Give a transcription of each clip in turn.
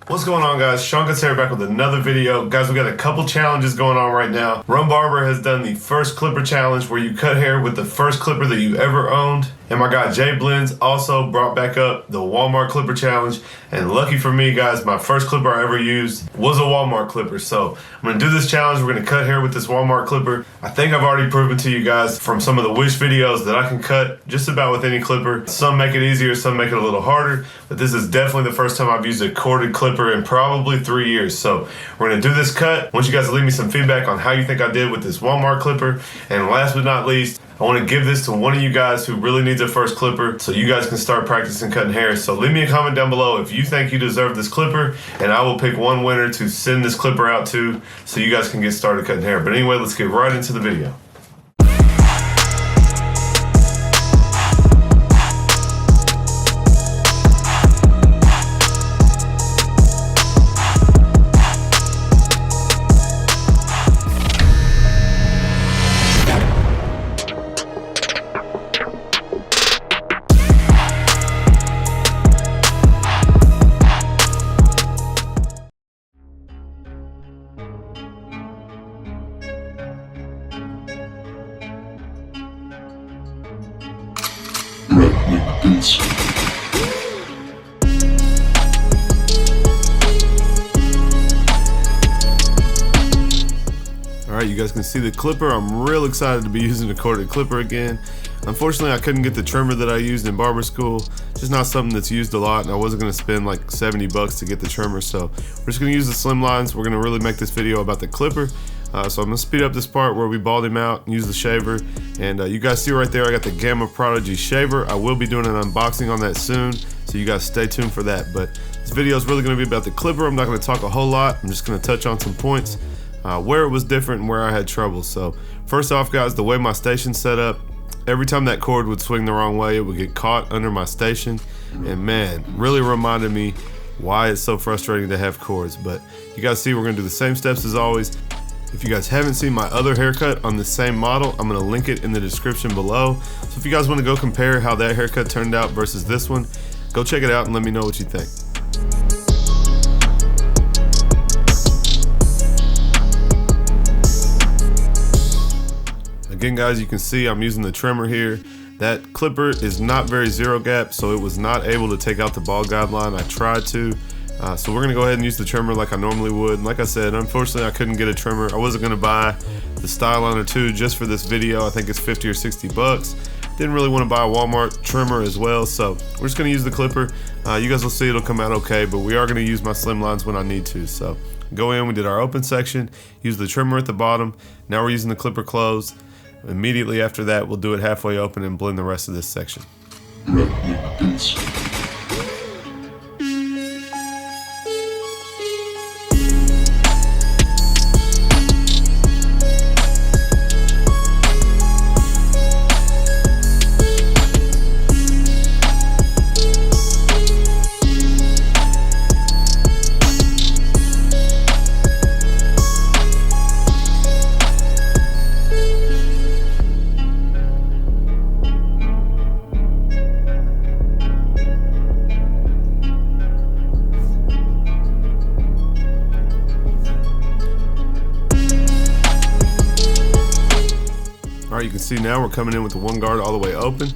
What's going on, guys? Seancutshair back with another video. Guys, we got a couple challenges going on right now. Run Barber has done the first clipper challenge where you cut hair with the first clipper that you ever owned. And my guy Jay Blends also brought back up the Walmart clipper challenge. And lucky for me, guys, my first clipper I ever used was a Walmart clipper. So I'm gonna do this challenge. We're gonna cut hair with this Walmart clipper. I think I've already proven to you guys from some of the Wish videos that I can cut just about with any clipper. Some make it easier, some make it a little harder, but this is definitely the first time I've used a corded clipper in probably 3 years. So we're gonna do this cut. I want you guys to leave me some feedback on how you think I did with this Walmart clipper. And last but not least, I want to give this to one of you guys who really needs a first clipper so you guys can start practicing cutting hair. So leave me a comment down below if you think you deserve this clipper, and I will pick one winner to send this clipper out to so you guys can get started cutting hair. But anyway, let's get right into the video. Alright, you guys can see the clipper. I'm real excited to be using a corded clipper again. Unfortunately, I couldn't get the trimmer that I used in barber school. Just not something that's used a lot, and I wasn't going to spend like 70 bucks to get the trimmer, so we're just going to use the Slimlines. We're going to really make this video about the clipper. So I'm going to speed up this part where we bald him out and use the shaver. And you guys see right there, I got the Gamma Prodigy shaver. I will be doing an unboxing on that soon, so you guys stay tuned for that. But this video is really going to be about the clipper. I'm not going to talk a whole lot. I'm just going to touch on some points where it was different and where I had trouble. So first off, guys, the way my station's set up, every time that cord would swing the wrong way, it would get caught under my station. And man, really reminded me why it's so frustrating to have cords. But you guys see, we're going to do the same steps as always. If you guys haven't seen my other haircut on the same model, I'm going to link it in the description below. So if you guys want to go compare how that haircut turned out versus this one, go check it out and let me know what you think. Again, guys, you can see I'm using the trimmer here. That clipper is not very zero gap, so it was not able to take out the bald guideline. I tried to. So we're gonna go ahead and use the trimmer like I normally would. And like I said, unfortunately I couldn't get a trimmer. I wasn't gonna buy the Stylecraft 2 just for this video. I think it's 50 or 60 bucks. Didn't really want to buy a Walmart trimmer as well, so we're just gonna use the clipper. You guys will see it'll come out okay, but we are gonna use my Slimlines when I need to. So go in, we did our open section, use the trimmer at the bottom. Now we're using the clipper closed. Immediately after that, we'll do it halfway open and blend the rest of this section. Alright, you can see now we're coming in with the one guard all the way open.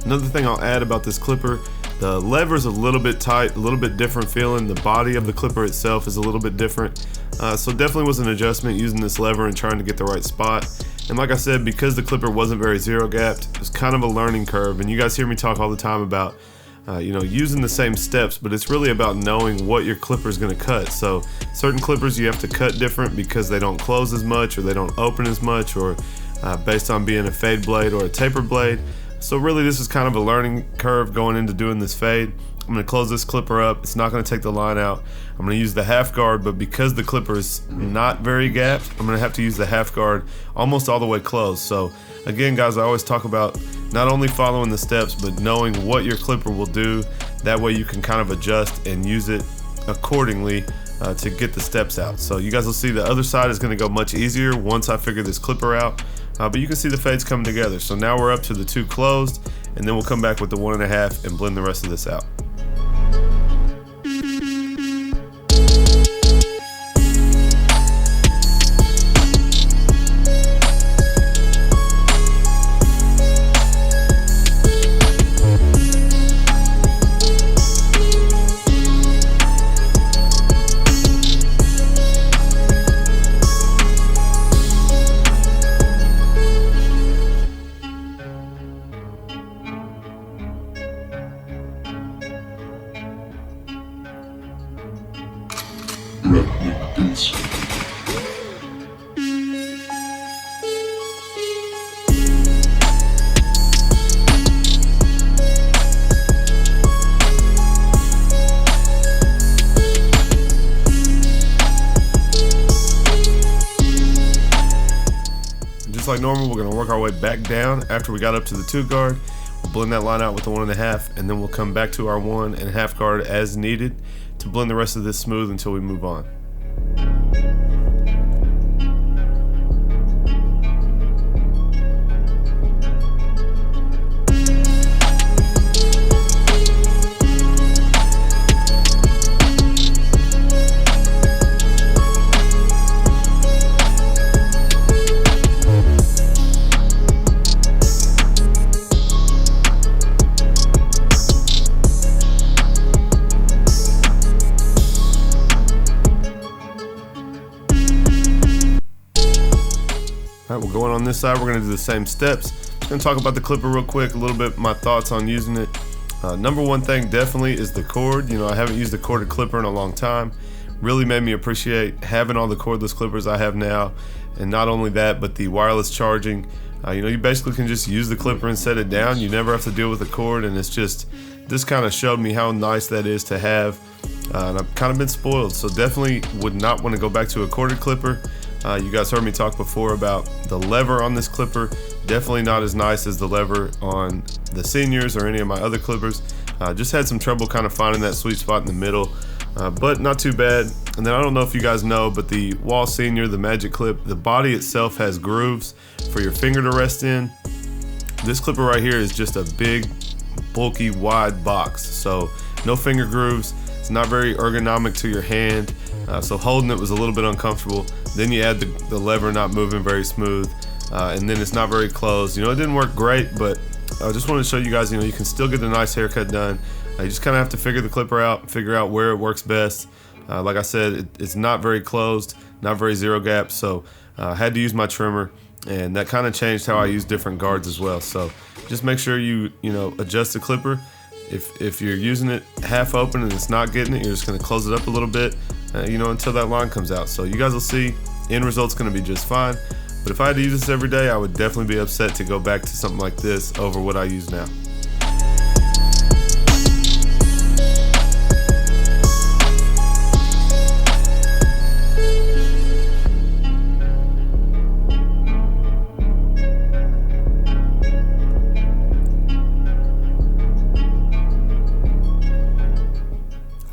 Another thing I'll add about this clipper, the lever's a little bit tight, a little bit different feeling. The body of the clipper itself is a little bit different. So definitely was an adjustment using this lever and trying to get the right spot. And like I said, because the clipper wasn't very zero gapped, it was kind of a learning curve. And you guys hear me talk all the time about using the same steps, but it's really about knowing what your clipper is going to cut. So certain clippers you have to cut different because they don't close as much or they don't open as much, or based on being a fade blade or a taper blade. So really this is kind of a learning curve going into doing this fade. I'm going to close this clipper up. It's not going to take the line out. I'm going to use the half guard, but because the clipper is not very gapped, I'm going to have to use the half guard almost all the way closed. So again, guys, I always talk about not only following the steps, but knowing what your clipper will do. That way you can kind of adjust and use it accordingly to get the steps out. So you guys will see the other side is going to go much easier once I figure this clipper out. But you can see the fades coming together. So now we're up to the 2 closed, and then we'll come back with the 1.5 and blend the rest of this out. threatening this. Just like normal, we're gonna work our way back down after we got up to the 2 guard. We'll blend that line out with the 1.5, and then we'll come back to our 1.5 guard as needed to blend the rest of this smooth until we move on. Alright, we're going on this side. We're going to do the same steps. I'm going to talk about the clipper real quick, a little bit my thoughts on using it. Number one thing definitely is the cord. You know, I haven't used a corded clipper in a long time. Really made me appreciate having all the cordless clippers I have now. And not only that, but the wireless charging. You know, you basically can just use the clipper and set it down. You never have to deal with the cord, and it's just, this kind of showed me how nice that is to have. And I've kind of been spoiled, so definitely would not want to go back to a corded clipper. You guys heard me talk before about the lever on this clipper. Definitely not as nice as the lever on the Seniors or any of my other clippers. Just had some trouble kind of finding that sweet spot in the middle, but not too bad. And then I don't know if you guys know, but the Wahl Senior, the Magic Clip, the body itself has grooves for your finger to rest in. This clipper right here is just a big, bulky, wide box. So no finger grooves. It's not very ergonomic to your hand. So holding it was a little bit uncomfortable. Then you add the lever not moving very smooth, and then it's not very closed. You know, it didn't work great, but I just wanted to show you guys, you know, you can still get a nice haircut done. You just kind of have to figure the clipper out, figure out where it works best. Like I said, it's not very closed, not very zero gap, so I had to use my trimmer, and that kind of changed how I use different guards as well. So just make sure you know, adjust the clipper. If you're using it half open and it's not getting it, you're just going to close it up a little bit, you know, until that line comes out. So you guys will see, end result's going to be just fine. But if I had to use this every day, I would definitely be upset to go back to something like this over what I use now.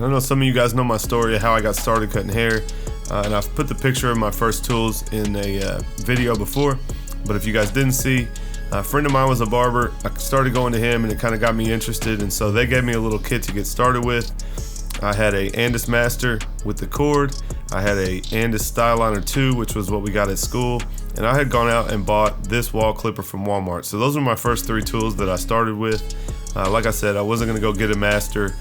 I know some of you guys know my story of how I got started cutting hair, and I've put the picture of my first tools in a video before, but if you guys didn't see, a friend of mine was a barber. I started going to him and it kind of got me interested, and so they gave me a little kit to get started with. I had a Andis Master with the cord, I had a Andis Styliner 2, which was what we got at school, and I had gone out and bought this Wahl clipper from Walmart. So those were my first 3 tools that I started with. Like I said, I wasn't gonna go get a Master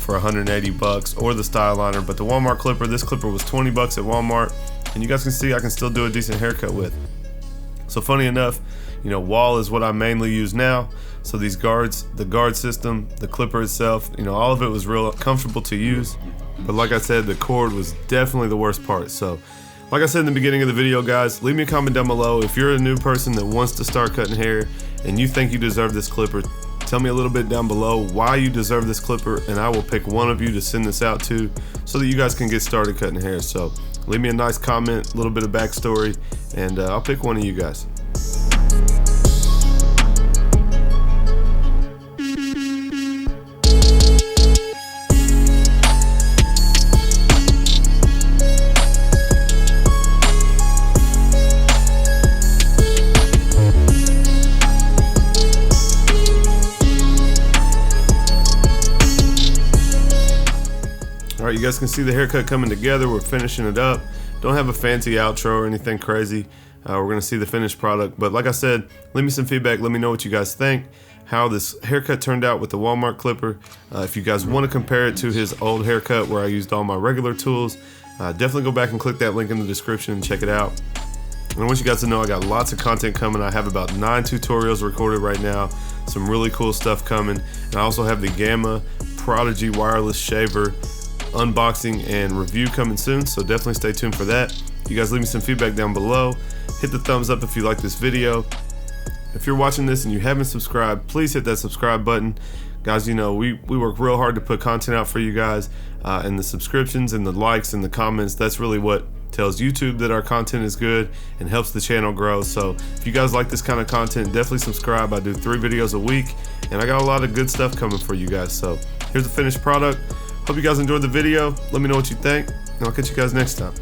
for 180 bucks or the Styliner, but the Walmart clipper, this clipper was 20 bucks at Walmart, and you guys can see I can still do a decent haircut with. So funny enough, you know, Wahl is what I mainly use now. So these guards, the guard system, the clipper itself, you know, all of it was real comfortable to use. But like I said, the cord was definitely the worst part. So like I said in the beginning of the video, guys, leave me a comment down below if you're a new person that wants to start cutting hair and you think you deserve this clipper. Tell me a little bit down below why you deserve this clipper, and I will pick one of you to send this out to so that you guys can get started cutting hair. So leave me a nice comment, a little bit of backstory, and I'll pick one of you guys. Alright, you guys can see the haircut coming together. We're finishing it up. Don't have a fancy outro or anything crazy. We're going to see the finished product. But like I said, leave me some feedback. Let me know what you guys think, how this haircut turned out with the Walmart clipper. If you guys want to compare it to his old haircut where I used all my regular tools, definitely go back and click that link in the description and check it out. And I want you guys to know I got lots of content coming. I have about 9 tutorials recorded right now. Some really cool stuff coming. And I also have the Gamma Prodigy wireless shaver unboxing and review coming soon, so definitely stay tuned for that. You guys leave me some feedback down below. Hit the thumbs up if you like this video. If you're watching this and you haven't subscribed, please hit that subscribe button. Guys, you know, we work real hard to put content out for you guys, and the subscriptions and the likes and the comments, that's really what tells YouTube that our content is good and helps the channel grow. So if you guys like this kind of content, definitely subscribe. I do 3 videos a week, and I got a lot of good stuff coming for you guys. So here's the finished product. Hope you guys enjoyed the video. Let me know what you think, and I'll catch you guys next time.